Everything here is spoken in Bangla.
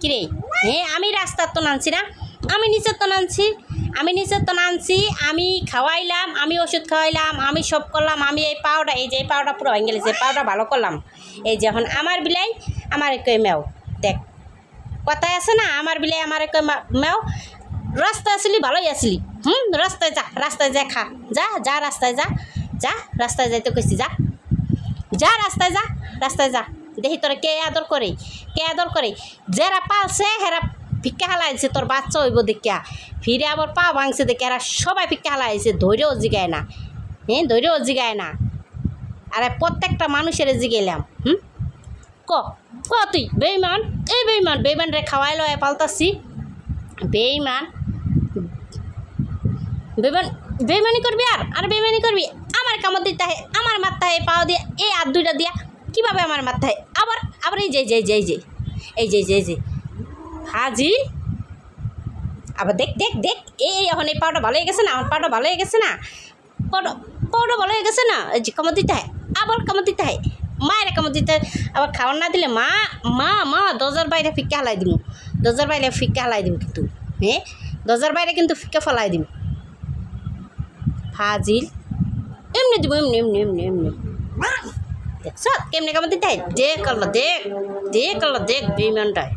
কিরে হ্যাঁ আমি রাস্তার তো নামছি না, আমি নিচের তো নামছি, আমি খাওয়াইলাম, আমি ওষুধ খাওয়াইলাম, আমি সব করলাম, আমি এই পাওটা, এই যে এই পাওটা পুরো ভেঙে গেছে, এই পাওটা ভালো করলাম। এই যে এখন আমার বিলাই আমার কই মেও, দেখ কথায় আছে না, আমার বিলাই আমার কই মেও, রাস্তায় আসলি ভালোই আসলি, রাস্তায় যা, রাস্তায় যা খা, যা যা রাস্তায় যা, যা রাস্তায় যাইতে কইছি, যা যা রাস্তায় যা, রাস্তায় যা, দেখি তোরা কে আদর করে, যারা পালছে হেরা ভিক্ষা হালাইছে, তোর বাচ্চা হইব দেখিয়া, ফিরে আবার পা ভাঙছে দেখে এরা সবাই ভিক্ষা হালাইছে, ধৈর্যও জিগায় না, ধৈর্যও জিগায় না। আরে প্রত্যেকটা মানুষের জিগাইলাম, ক তুই বেইমান, এই বেইমান রে খাওয়াই লয় পাল্টাছি, বেইমান বেইমানি করবি, আর বেইমানি করবি, আমার কামড় দিতে হয়, আমার মাথায় পাও দিয়া, এই হাত দুইটা দিয়া কীভাবে আমার মাথায়, আবার এই যে হাজি, আবার দেখ এই এখন এই পাউটা ভালো হয়ে গেছে না, আমার পাউটা ভালো হয়ে গেছে না, পাউটা ভালো হয়ে গেছে না, এই যে কামড় দিতে হয়, আবার কামড় দিতে হয়, মায়ের কামড় দিতে হয়, আবার খাওয়ার না দিলে মা দরজার বাইরে ফিক্কা হালাই দিব, কিন্তু দরজার বাইরে কিন্তু ফিক্কা ফেলাই দিব, ফাজিল এমনি দিব, এমনি দেখছ কেমনি কামড় দিতে হয়, দেখ আল্লাহ দেখ বেইমানটায়।